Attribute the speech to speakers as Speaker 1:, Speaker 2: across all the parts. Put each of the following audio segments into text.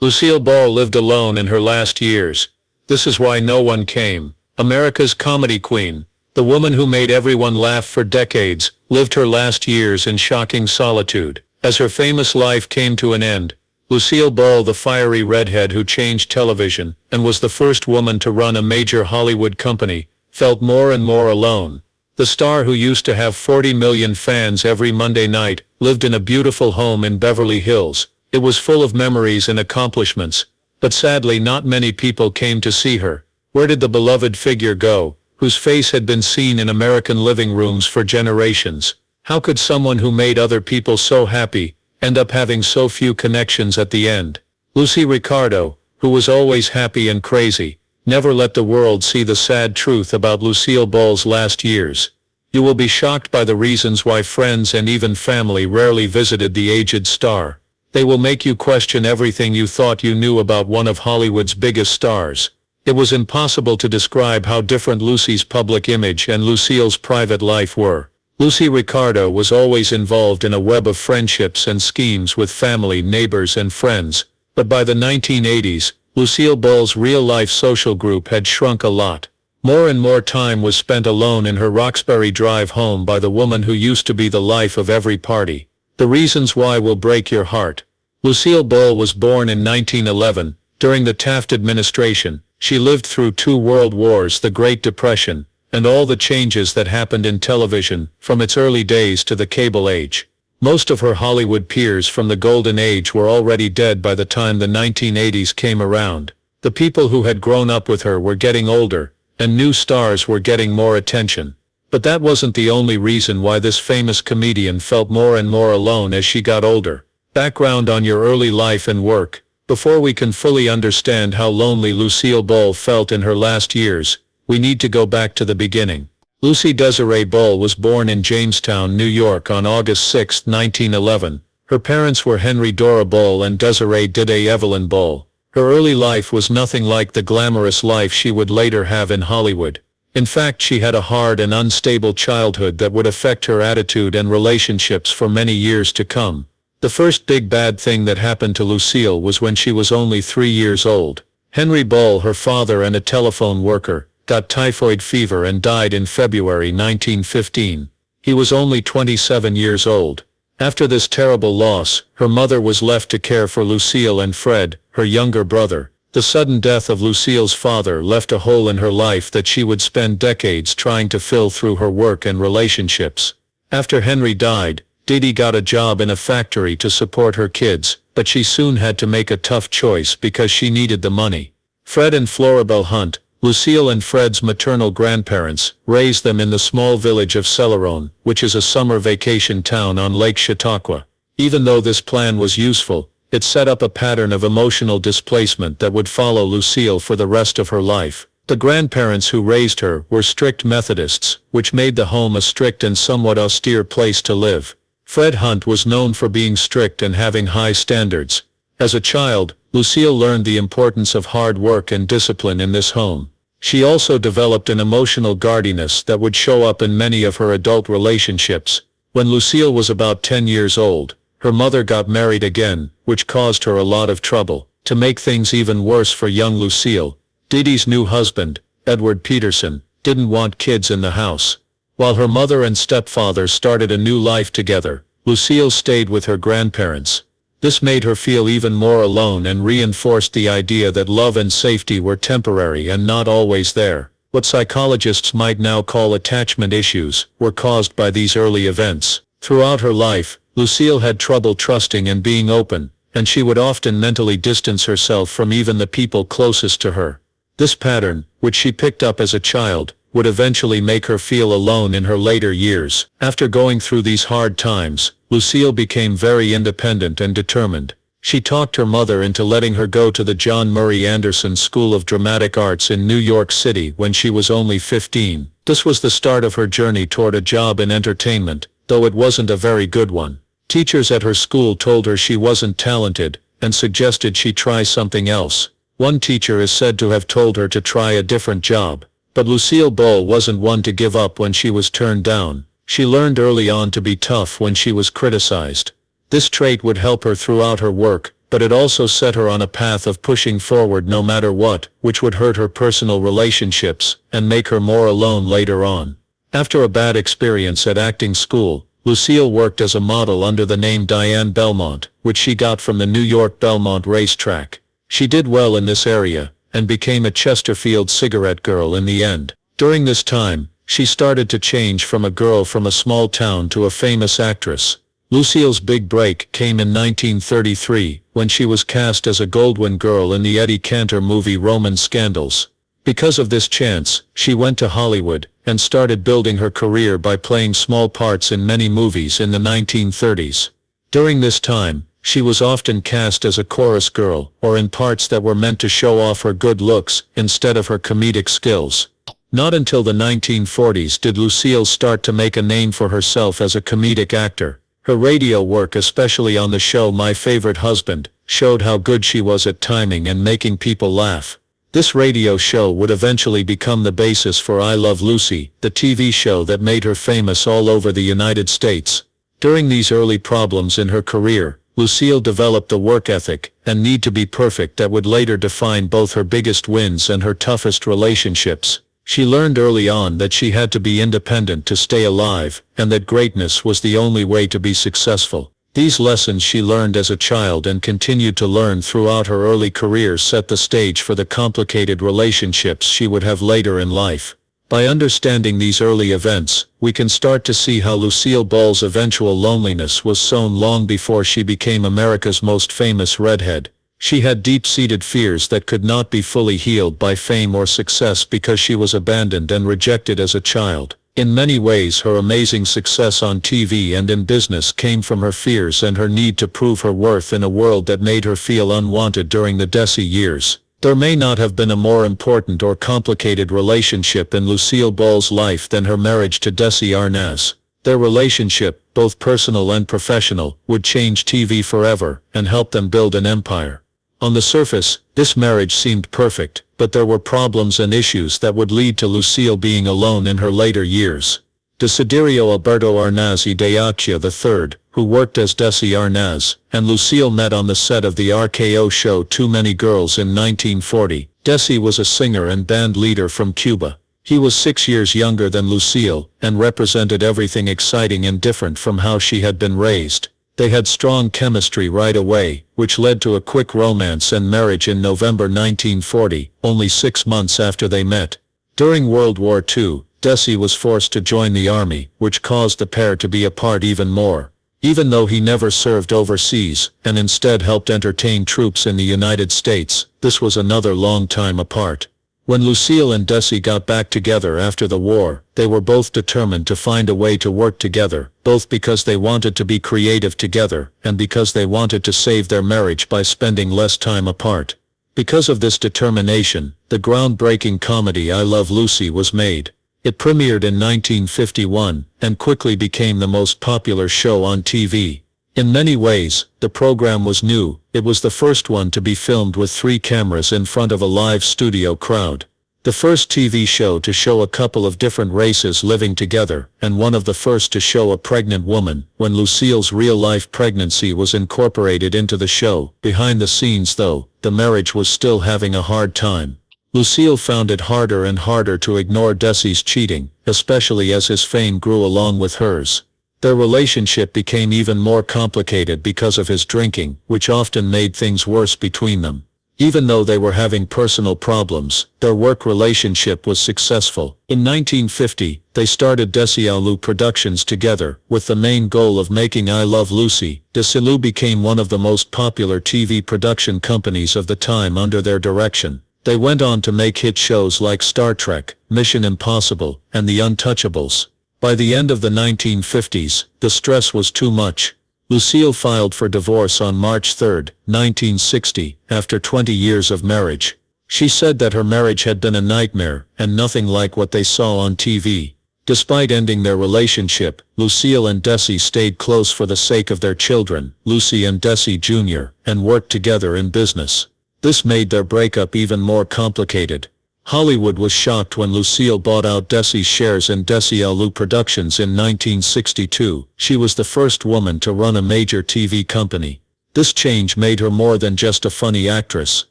Speaker 1: Lucille Ball lived alone in her last years. This is why no one came. America's comedy queen, the woman who made everyone laugh for decades, lived her last years in shocking solitude. As her famous life came to an end, Lucille Ball, the fiery redhead who changed television and was the first woman to run a major Hollywood company, felt more and more alone. The star, who used to have 40 million fans every Monday night, lived in a beautiful home in Beverly Hills. It was full of memories and accomplishments, but sadly not many people came to see her. Where did the beloved figure go, whose face had been seen in American living rooms for generations? How could someone who made other people so happy end up having so few connections at the end? Lucy Ricardo, who was always happy and crazy, never let the world see the sad truth about Lucille Ball's last years. You will be shocked by the reasons why friends and even family rarely visited the aged star. They will make you question everything you thought you knew about one of Hollywood's biggest stars. It was impossible to describe how different Lucy's public image and Lucille's private life were. Lucy Ricardo was always involved in a web of friendships and schemes with family, neighbors and friends, but by the 1980s, Lucille Ball's real-life social group had shrunk a lot. More and more time was spent alone in her Roxbury Drive home by the woman who used to be the life of every party. The reasons why will break your heart. Lucille Ball was born in 1911, during the Taft administration. She lived through 2 world wars, the Great Depression, and all the changes that happened in television, from its early days to the cable age. Most of her Hollywood peers from the Golden Age were already dead by the time the 1980s came around. The people who had grown up with her were getting older, and new stars were getting more attention. But that wasn't the only reason why this famous comedian felt more and more alone as she got older. Background on your early life and work. Before we can fully understand how lonely Lucille Ball felt in her last years, we need to go back to the beginning. Lucy Desiree Ball was born in Jamestown, New York on August 6, 1911. Her parents were Henry Dora Ball and Desiree Dide Evelyn Ball. Her early life was nothing like the glamorous life she would later have in Hollywood. In fact, she had a hard and unstable childhood that would affect her attitude and relationships for many years to come. The first big bad thing that happened to Lucille was when she was only 3 years old. Henry Ball, her father and a telephone worker, got typhoid fever and died in February 1915. He was only 27 years old. After this terrible loss, her mother was left to care for Lucille and Fred, her younger brother. The sudden death of Lucille's father left a hole in her life that she would spend decades trying to fill through her work and relationships. After Henry died, Didi got a job in a factory to support her kids, but she soon had to make a tough choice because she needed the money. Fred and Floribel Hunt, Lucille and Fred's maternal grandparents, raised them in the small village of Celeron, which is a summer vacation town on Lake Chautauqua. Even though this plan was useful, it set up a pattern of emotional displacement that would follow Lucille for the rest of her life. The grandparents who raised her were strict Methodists, which made the home a strict and somewhat austere place to live. Fred Hunt was known for being strict and having high standards. As a child, Lucille learned the importance of hard work and discipline in this home. She also developed an emotional guardiness that would show up in many of her adult relationships. When Lucille was about 10 years old, her mother got married again, which caused her a lot of trouble. To make things even worse for young Lucille, Didi's new husband, Edward Peterson, didn't want kids in the house. While her mother and stepfather started a new life together, Lucille stayed with her grandparents. This made her feel even more alone and reinforced the idea that love and safety were temporary and not always there. What psychologists might now call attachment issues were caused by these early events. Throughout her life, Lucille had trouble trusting and being open, and she would often mentally distance herself from even the people closest to her. This pattern, which she picked up as a child, would eventually make her feel alone in her later years. After going through these hard times, Lucille became very independent and determined. She talked her mother into letting her go to the John Murray Anderson School of Dramatic Arts in New York City when she was only 15. This was the start of her journey toward a job in entertainment, though it wasn't a very good one. Teachers at her school told her she wasn't talented, and suggested she try something else. One teacher is said to have told her to try a different job. But Lucille Ball wasn't one to give up when she was turned down. She learned early on to be tough when she was criticized. This trait would help her throughout her work, but it also set her on a path of pushing forward no matter what, which would hurt her personal relationships and make her more alone later on. After a bad experience at acting school, Lucille worked as a model under the name Diane Belmont, which she got from the New York Belmont racetrack. She did well in this area, and became a Chesterfield cigarette girl in the end. During this time, she started to change from a girl from a small town to a famous actress. Lucille's big break came in 1933, when she was cast as a Goldwyn girl in the Eddie Cantor movie Roman Scandals. Because of this chance, she went to Hollywood, and started building her career by playing small parts in many movies in the 1930s. During this time, she was often cast as a chorus girl, or in parts that were meant to show off her good looks, instead of her comedic skills. Not until the 1940s did Lucille start to make a name for herself as a comedic actor. Her radio work, especially on the show My Favorite Husband, showed how good she was at timing and making people laugh. This radio show would eventually become the basis for I Love Lucy, the TV show that made her famous all over the United States. During these early problems in her career, Lucille developed a work ethic and need to be perfect that would later define both her biggest wins and her toughest relationships. She learned early on that she had to be independent to stay alive, and that greatness was the only way to be successful. These lessons she learned as a child and continued to learn throughout her early career set the stage for the complicated relationships she would have later in life. By understanding these early events, we can start to see how Lucille Ball's eventual loneliness was sown long before she became America's most famous redhead. She had deep-seated fears that could not be fully healed by fame or success because she was abandoned and rejected as a child. In many ways, her amazing success on TV and in business came from her fears and her need to prove her worth in a world that made her feel unwanted during the Desi years. There may not have been a more important or complicated relationship in Lucille Ball's life than her marriage to Desi Arnaz. Their relationship, both personal and professional, would change TV forever and help them build an empire. On the surface, this marriage seemed perfect, but there were problems and issues that would lead to Lucille being alone in her later years. Desiderio Alberto Arnaz y de Accia III, who worked as Desi Arnaz, and Lucille met on the set of the RKO show Too Many Girls in 1940. Desi was a singer and band leader from Cuba. He was 6 years younger than Lucille, and represented everything exciting and different from how she had been raised. They had strong chemistry right away, which led to a quick romance and marriage in November 1940, only 6 months after they met. During World War II, Desi was forced to join the army, which caused the pair to be apart even more. Even though he never served overseas, and instead helped entertain troops in the United States, this was another long time apart. When Lucille and Desi got back together after the war, they were both determined to find a way to work together, both because they wanted to be creative together, and because they wanted to save their marriage by spending less time apart. Because of this determination, the groundbreaking comedy I Love Lucy was made. It premiered in 1951, and quickly became the most popular show on TV. In many ways, the program was new. It was the first one to be filmed with 3 cameras in front of a live studio crowd. The first TV show to show a couple of different races living together, and one of the first to show a pregnant woman. When Lucille's real-life pregnancy was incorporated into the show, behind the scenes though, the marriage was still having a hard time. Lucille found it harder and harder to ignore Desi's cheating, especially as his fame grew along with hers. Their relationship became even more complicated because of his drinking, which often made things worse between them. Even though they were having personal problems, their work relationship was successful. In 1950, they started Desilu Productions together, with the main goal of making I Love Lucy. Desilu became one of the most popular TV production companies of the time under their direction. They went on to make hit shows like Star Trek, Mission Impossible, and The Untouchables. By the end of the 1950s, the stress was too much. Lucille filed for divorce on March 3, 1960, after 20 years of marriage. She said that her marriage had been a nightmare, and nothing like what they saw on TV. Despite ending their relationship, Lucille and Desi stayed close for the sake of their children, Lucy and Desi Jr., and worked together in business. This made their breakup even more complicated. Hollywood was shocked when Lucille bought out Desi's shares in Desilu Productions in 1962. She was the first woman to run a major TV company. This change made her more than just a funny actress,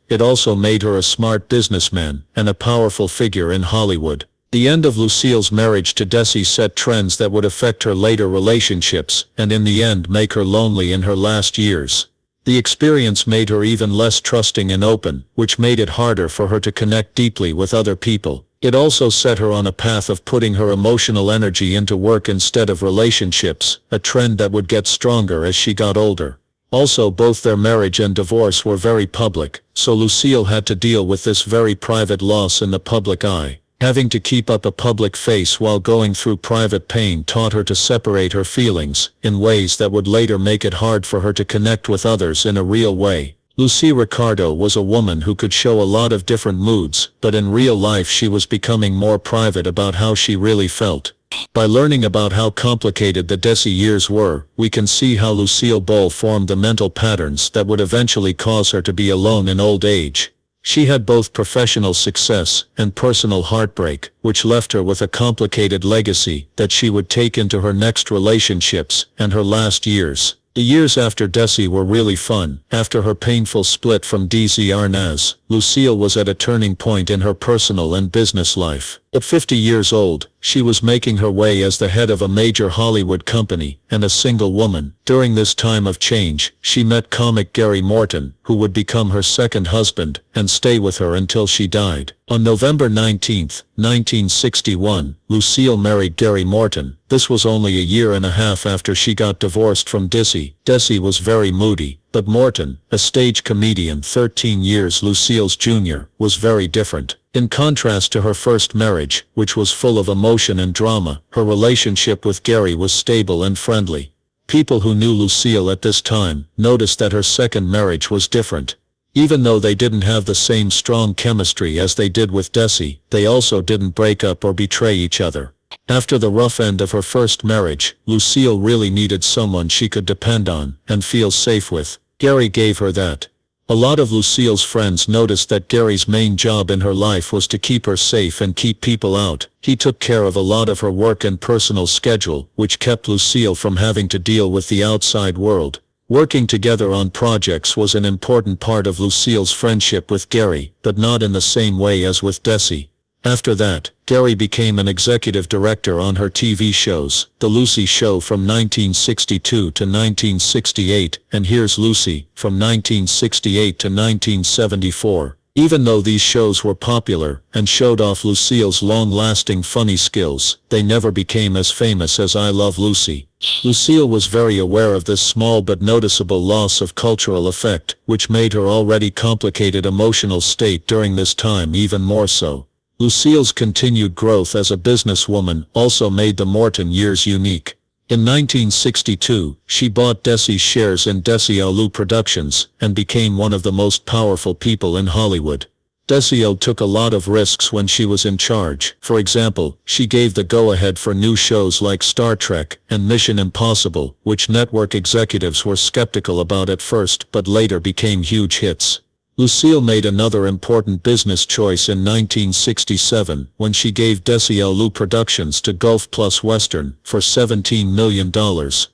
Speaker 1: it also made her a smart businessman and a powerful figure in Hollywood. The end of Lucille's marriage to Desi set trends that would affect her later relationships and in the end make her lonely in her last years. The experience made her even less trusting and open, which made it harder for her to connect deeply with other people. It also set her on a path of putting her emotional energy into work instead of relationships, a trend that would get stronger as she got older. Also, both their marriage and divorce were very public, so Lucille had to deal with this very private loss in the public eye. Having to keep up a public face while going through private pain taught her to separate her feelings, in ways that would later make it hard for her to connect with others in a real way. Lucy Ricardo was a woman who could show a lot of different moods, but in real life she was becoming more private about how she really felt. By learning about how complicated the Desi years were, we can see how Lucille Ball formed the mental patterns that would eventually cause her to be alone in old age. She had both professional success and personal heartbreak, which left her with a complicated legacy that she would take into her next relationships and her last years. The years after Desi were really fun. After her painful split from DZ Arnaz, Lucille was at a turning point in her personal and business life. At 50 years old, she was making her way as the head of a major Hollywood company, and a single woman. During this time of change, she met comic Gary Morton, who would become her second husband, and stay with her until she died. On November 19, 1961, Lucille married Gary Morton. This was only a year and a half after she got divorced from Desi. Desi was very moody, but Morton, a stage comedian 13 years Lucille's junior, was very different. In contrast to her first marriage, which was full of emotion and drama, her relationship with Gary was stable and friendly. People who knew Lucille at this time noticed that her second marriage was different. Even though they didn't have the same strong chemistry as they did with Desi, they also didn't break up or betray each other. After the rough end of her first marriage, Lucille really needed someone she could depend on and feel safe with. Gary gave her that. A lot of Lucille's friends noticed that Gary's main job in her life was to keep her safe and keep people out. He took care of a lot of her work and personal schedule, which kept Lucille from having to deal with the outside world. Working together on projects was an important part of Lucille's friendship with Gary, but not in the same way as with Desi. After that, Gary became an executive director on her TV shows, The Lucy Show from 1962 to 1968, and Here's Lucy, from 1968 to 1974. Even though these shows were popular, and showed off Lucille's long-lasting funny skills, they never became as famous as I Love Lucy. Lucille was very aware of this small but noticeable loss of cultural effect, which made her already complicated emotional state during this time even more so. Lucille's continued growth as a businesswoman also made the Morton years unique. In 1962, she bought Desi's shares in Desi Alu Productions and became one of the most powerful people in Hollywood. Desi took a lot of risks when she was in charge. For example, she gave the go-ahead for new shows like Star Trek and Mission Impossible, which network executives were skeptical about at first but later became huge hits. Lucille made another important business choice in 1967 when she gave Desi Alu Productions to Gulf Plus Western for $17 million,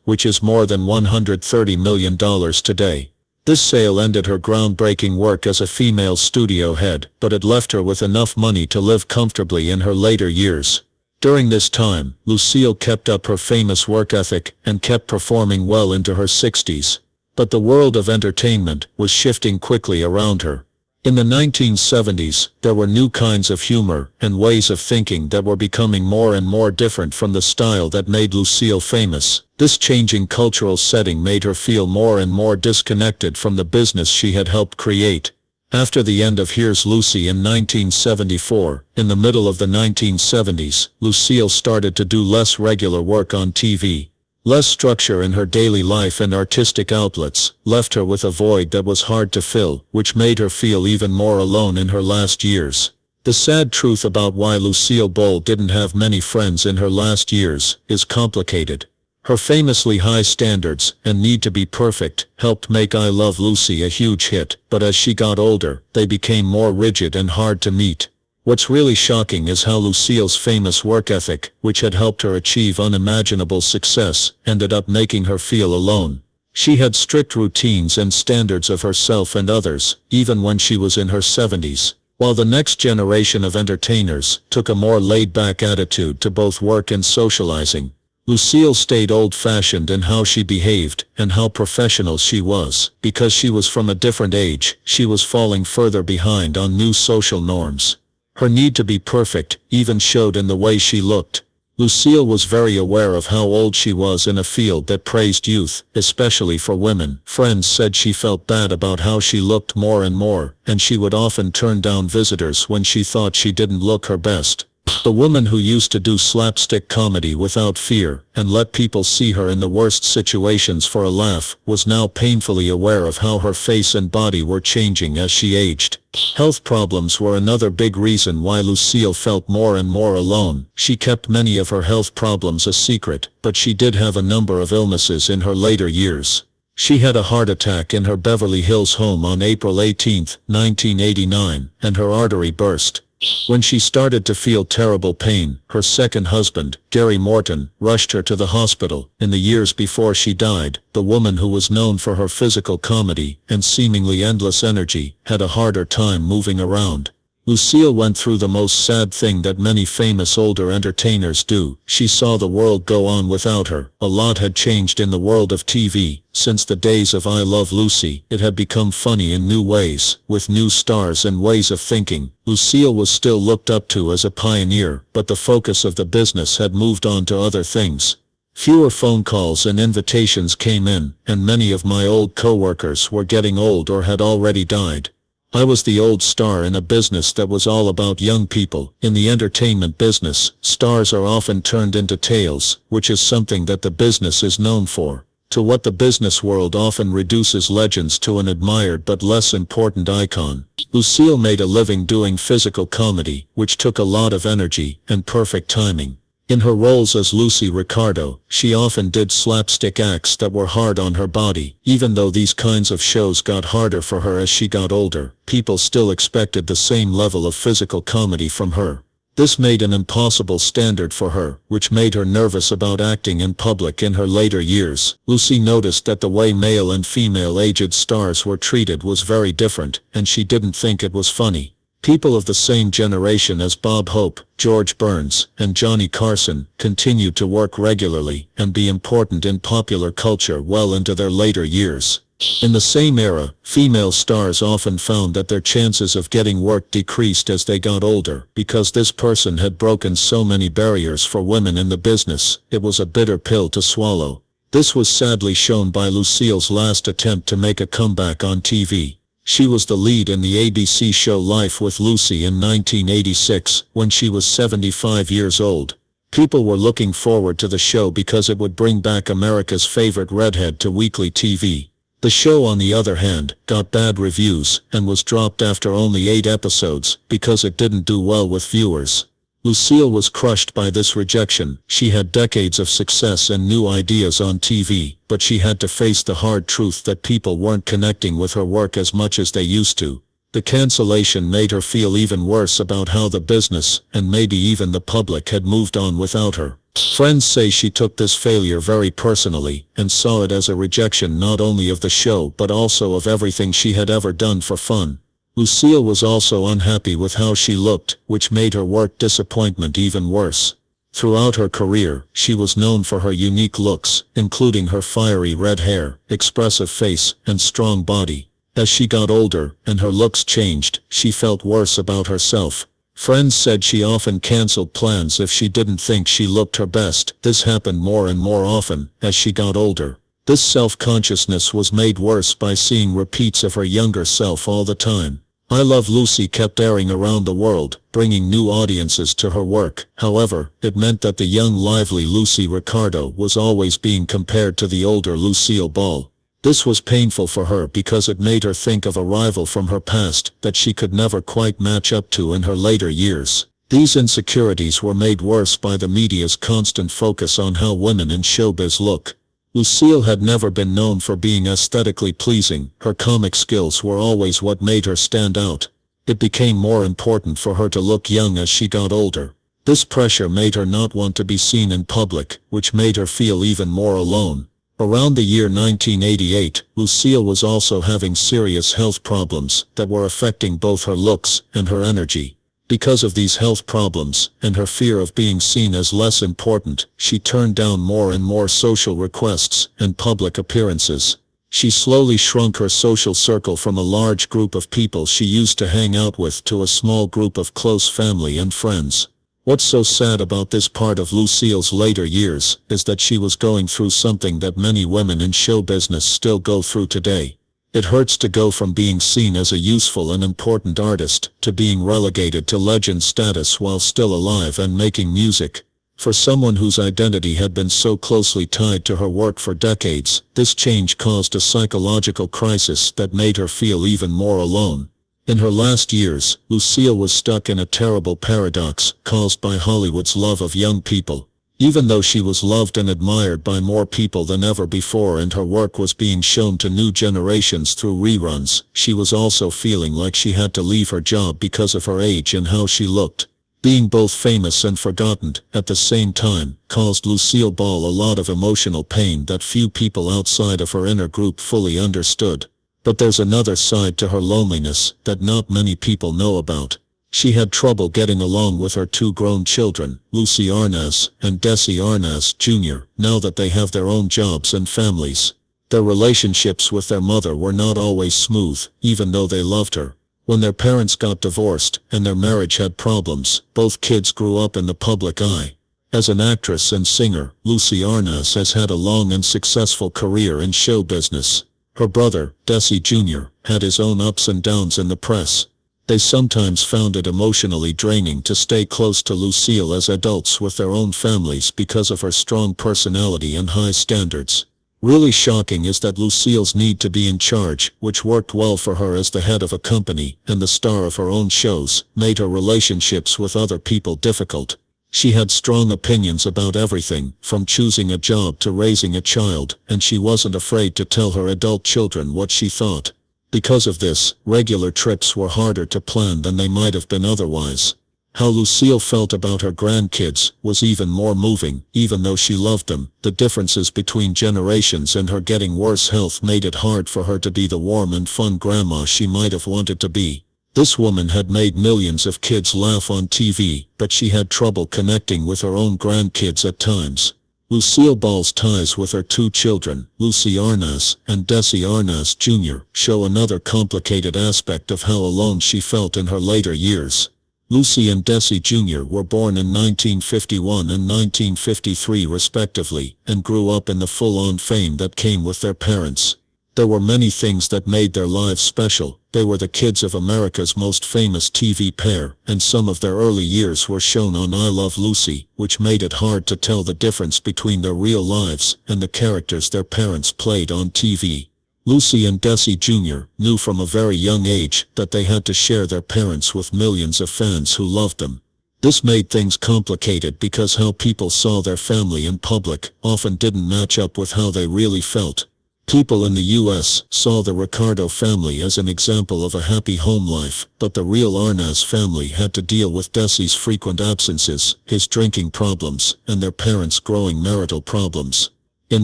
Speaker 1: which is more than $130 million today. This sale ended her groundbreaking work as a female studio head, but it left her with enough money to live comfortably in her later years. During this time, Lucille kept up her famous work ethic and kept performing well into her 60s. But the world of entertainment was shifting quickly around her. In the 1970s, there were new kinds of humor and ways of thinking that were becoming more and more different from the style that made Lucille famous. This changing cultural setting made her feel more and more disconnected from the business she had helped create. After the end of Here's Lucy in 1974, in the middle of the 1970s, Lucille started to do less regular work on TV. Less structure in her daily life and artistic outlets left her with a void that was hard to fill, which made her feel even more alone in her last years. The sad truth about why Lucille Ball didn't have many friends in her last years is complicated. Her famously high standards and need to be perfect helped make I Love Lucy a huge hit, but as she got older, they became more rigid and hard to meet. What's really shocking is how Lucille's famous work ethic, which had helped her achieve unimaginable success, ended up making her feel alone.
Speaker 2: She had strict routines and standards of herself and others, even when she was in her 70s. While the next generation of entertainers took a more laid-back attitude to both work and socializing, Lucille stayed old-fashioned in how she behaved and how professional she was. Because she was from a different age, she was falling further behind on new social norms. Her need to be perfect even showed in the way she looked. Lucille was very aware of how old she was in a field that praised youth, especially for women. Friends said she felt bad about how she looked more and more, and she would often turn down visitors when she thought she didn't look her best. The woman who used to do slapstick comedy without fear and let people see her in the worst situations for a laugh was now painfully aware of how her face and body were changing as she aged. Health problems were another big reason why Lucille felt more and more alone. She kept many of her health problems a secret, but she did have a number of illnesses in her later years. She had a heart attack in her Beverly Hills home on April 18, 1989, and her artery burst. When she started to feel terrible pain, her second husband, Gary Morton, rushed her to the hospital. In the years before she died, the woman who was known for her physical comedy and seemingly endless energy had a harder time moving around. Lucille went through the most sad thing that many famous older entertainers do. She saw the world go on without her. A lot had changed in the world of TV. Since the days of I Love Lucy, it had become funny in new ways, with new stars and ways of thinking. Lucille was still looked up to as a pioneer, but the focus of the business had moved on to other things. Fewer phone calls and invitations came in, and many of my old co-workers were getting old or had already died. I was the old star in a business that was all about young people. In the entertainment business, stars are often turned into tales, which is something that the business is known for. To what the business world often reduces legends to an admired but less important icon. Lucille made a living doing physical comedy, which took a lot of energy and perfect timing. In her roles as Lucy Ricardo, she often did slapstick acts that were hard on her body. Even though these kinds of shows got harder for her as she got older, people still expected the same level of physical comedy from her. This made an impossible standard for her, which made her nervous about acting in public in her later years. Lucy noticed that the way male and female aged stars were treated was very different, and she didn't think it was funny. People of the same generation as Bob Hope, George Burns, and Johnny Carson continued to work regularly and be important in popular culture well into their later years. In the same era, female stars often found that their chances of getting work decreased as they got older. Because this person had broken so many barriers for women in the business, it was a bitter pill to swallow. This was sadly shown by Lucille's last attempt to make a comeback on TV. She was the lead in the ABC show Life with Lucy in 1986, when she was 75 years old. People were looking forward to the show because it would bring back America's favorite redhead to weekly TV. The show, on the other hand, got bad reviews and was dropped after only 8 episodes because it didn't do well with viewers. Lucille was crushed by this rejection. She had decades of success and new ideas on TV, but she had to face the hard truth that people weren't connecting with her work as much as they used to. The cancellation made her feel even worse about how the business, and maybe even the public, had moved on without her. Friends say she took this failure very personally, and saw it as a rejection not only of the show but also of everything she had ever done for fun. Lucille was also unhappy with how she looked, which made her work disappointment even worse. Throughout her career, she was known for her unique looks, including her fiery red hair, expressive face, and strong body. As she got older, and her looks changed, she felt worse about herself. Friends said she often canceled plans if she didn't think she looked her best. This happened more and more often as she got older. This self-consciousness was made worse by seeing repeats of her younger self all the time. I Love Lucy kept airing around the world, bringing new audiences to her work. However, it meant that the young lively Lucy Ricardo was always being compared to the older Lucille Ball. This was painful for her because it made her think of a rival from her past that she could never quite match up to in her later years. These insecurities were made worse by the media's constant focus on how women in showbiz look. Lucille had never been known for being aesthetically pleasing. Her comic skills were always what made her stand out. It became more important for her to look young as she got older. This pressure made her not want to be seen in public, which made her feel even more alone. Around the year 1988, Lucille was also having serious health problems that were affecting both her looks and her energy. Because of these health problems, and her fear of being seen as less important, she turned down more and more social requests and public appearances. She slowly shrunk her social circle from a large group of people she used to hang out with to a small group of close family and friends. What's so sad about this part of Lucille's later years is that she was going through something that many women in show business still go through today. It hurts to go from being seen as a useful and important artist to being relegated to legend status while still alive and making music. For someone whose identity had been so closely tied to her work for decades, this change caused a psychological crisis that made her feel even more alone. In her last years, Lucille was stuck in a terrible paradox caused by Hollywood's love of young people. Even though she was loved and admired by more people than ever before and her work was being shown to new generations through reruns, she was also feeling like she had to leave her job because of her age and how she looked. Being both famous and forgotten at the same time caused Lucille Ball a lot of emotional pain that few people outside of her inner group fully understood. But there's another side to her loneliness that not many people know about. She had trouble getting along with her two grown children, Lucy Arnaz and Desi Arnaz Jr., now that they have their own jobs and families. Their relationships with their mother were not always smooth, even though they loved her. When their parents got divorced and their marriage had problems, both kids grew up in the public eye. As an actress and singer, Lucy Arnaz has had a long and successful career in show business. Her brother, Desi Jr., had his own ups and downs in the press. They sometimes found it emotionally draining to stay close to Lucille as adults with their own families because of her strong personality and high standards. Really shocking is that Lucille's need to be in charge, which worked well for her as the head of a company and the star of her own shows, made her relationships with other people difficult. She had strong opinions about everything, from choosing a job to raising a child, and she wasn't afraid to tell her adult children what she thought. Because of this, regular trips were harder to plan than they might have been otherwise. How Lucille felt about her grandkids was even more moving. Even though she loved them, the differences between generations and her getting worse health made it hard for her to be the warm and fun grandma she might have wanted to be. This woman had made millions of kids laugh on TV, but she had trouble connecting with her own grandkids at times. Lucille Ball's ties with her two children, Lucy Arnaz and Desi Arnaz Jr., show another complicated aspect of how alone she felt in her later years. Lucy and Desi Jr. were born in 1951 and 1953 respectively, and grew up in the full-on fame that came with their parents. There were many things that made their lives special. They were the kids of America's most famous TV pair, and some of their early years were shown on I Love Lucy, which made it hard to tell the difference between their real lives and the characters their parents played on TV. Lucy and Desi Jr. knew from a very young age that they had to share their parents with millions of fans who loved them. This made things complicated because how people saw their family in public often didn't match up with how they really felt. People in the U.S. saw the Ricardo family as an example of a happy home life, but the real Arnaz family had to deal with Desi's frequent absences, his drinking problems, and their parents' growing marital problems. In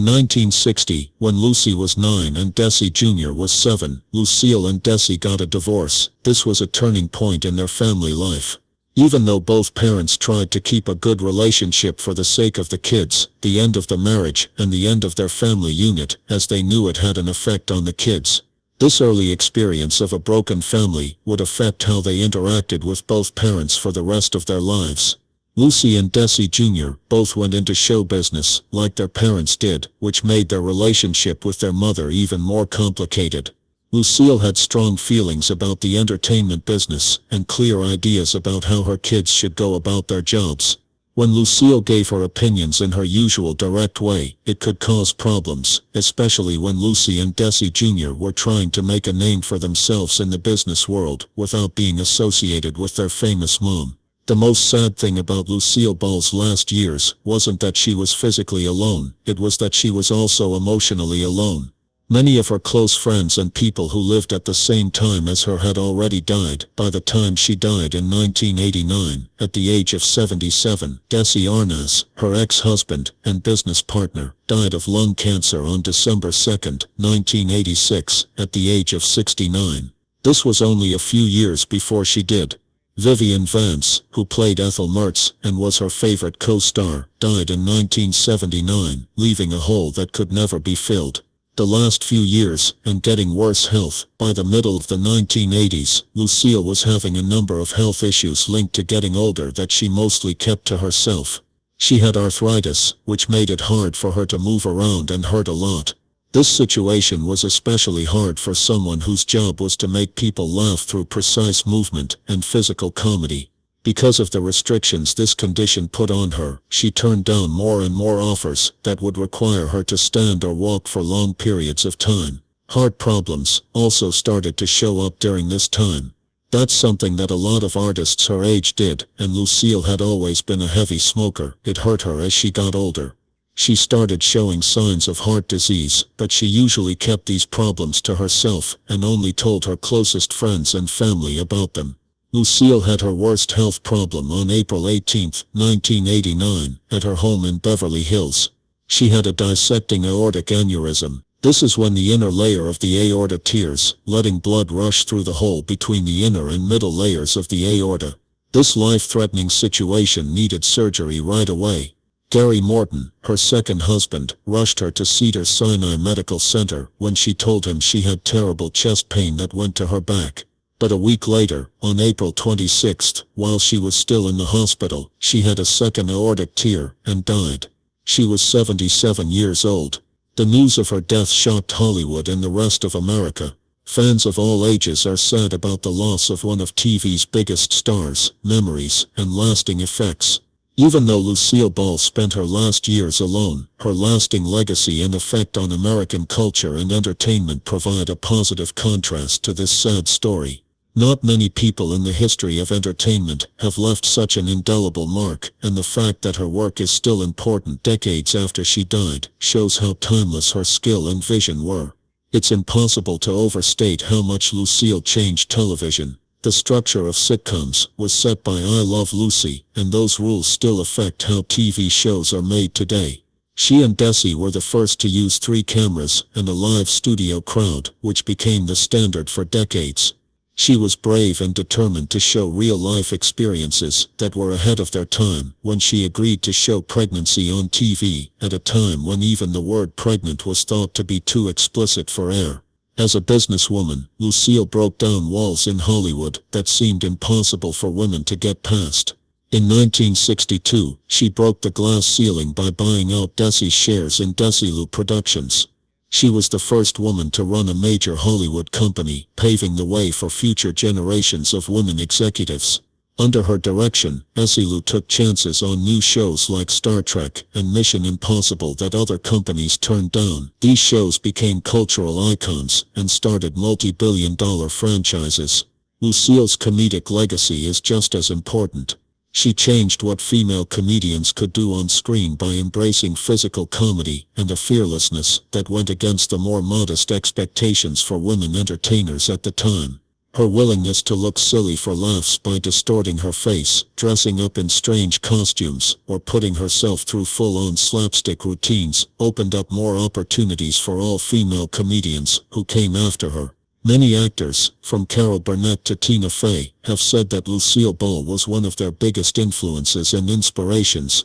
Speaker 2: 1960, when Lucy was 9 and Desi Jr. was 7, Lucille and Desi got a divorce. This was a turning point in their family life. Even though both parents tried to keep a good relationship for the sake of the kids, the end of the marriage and the end of their family unit, as they knew it had an effect on the kids. This early experience of a broken family would affect how they interacted with both parents for the rest of their lives. Lucy and Desi Jr. both went into show business, like their parents did, which made their relationship with their mother even more complicated. Lucille had strong feelings about the entertainment business and clear ideas about how her kids should go about their jobs. When Lucille gave her opinions in her usual direct way, it could cause problems, especially when Lucy and Desi Jr. were trying to make a name for themselves in the business world without being associated with their famous mom. The most sad thing about Lucille Ball's last years wasn't that she was physically alone, it was that she was also emotionally alone. Many of her close friends and people who lived at the same time as her had already died by the time she died in 1989, at the age of 77. Desi Arnaz, her ex-husband and business partner, died of lung cancer on December 2, 1986, at the age of 69. This was only a few years before she did. Vivian Vance, who played Ethel Mertz and was her favorite co-star, died in 1979, leaving a hole that could never be filled. The last few years, and getting worse health. By the middle of the 1980s, Lucille was having a number of health issues linked to getting older that she mostly kept to herself. She had arthritis, which made it hard for her to move around and hurt a lot. This situation was especially hard for someone whose job was to make people laugh through precise movement and physical comedy. Because of the restrictions this condition put on her, she turned down more and more offers that would require her to stand or walk for long periods of time. Heart problems also started to show up during this time. That's something that a lot of artists her age did, and Lucille had always been a heavy smoker. It hurt her as she got older. She started showing signs of heart disease, but she usually kept these problems to herself and only told her closest friends and family about them. Lucille had her worst health problem on April 18, 1989, at her home in Beverly Hills. She had a dissecting aortic aneurysm. This is when the inner layer of the aorta tears, letting blood rush through the hole between the inner and middle layers of the aorta. This life-threatening situation needed surgery right away. Gary Morton, her second husband, rushed her to Cedars-Sinai Medical Center when she told him she had terrible chest pain that went to her back. But a week later, on April 26, while she was still in the hospital, she had a second aortic tear and died. She was 77 years old. The news of her death shocked Hollywood and the rest of America. Fans of all ages are sad about the loss of one of TV's biggest stars, memories, and lasting effects. Even though Lucille Ball spent her last years alone, her lasting legacy and effect on American culture and entertainment provide a positive contrast to this sad story. Not many people in the history of entertainment have left such an indelible mark, and the fact that her work is still important decades after she died shows how timeless her skill and vision were. It's impossible to overstate how much Lucille changed television. The structure of sitcoms was set by I Love Lucy, and those rules still affect how TV shows are made today. She and Desi were the first to use 3 cameras and a live studio crowd, which became the standard for decades. She was brave and determined to show real-life experiences that were ahead of their time when she agreed to show pregnancy on TV at a time when even the word pregnant was thought to be too explicit for air. As a businesswoman, Lucille broke down walls in Hollywood that seemed impossible for women to get past. In 1962, she broke the glass ceiling by buying out Desi's shares in Desilu Productions. She was the first woman to run a major Hollywood company, paving the way for future generations of women executives. Under her direction, Desilu took chances on new shows like Star Trek and Mission Impossible that other companies turned down. These shows became cultural icons and started multi-billion-dollar franchises. Lucille's comedic legacy is just as important. She changed what female comedians could do on screen by embracing physical comedy and a fearlessness that went against the more modest expectations for women entertainers at the time. Her willingness to look silly for laughs by distorting her face, dressing up in strange costumes, or putting herself through full-on slapstick routines opened up more opportunities for all female comedians who came after her. Many actors, from Carol Burnett to Tina Fey, have said that Lucille Ball was one of their biggest influences and inspirations.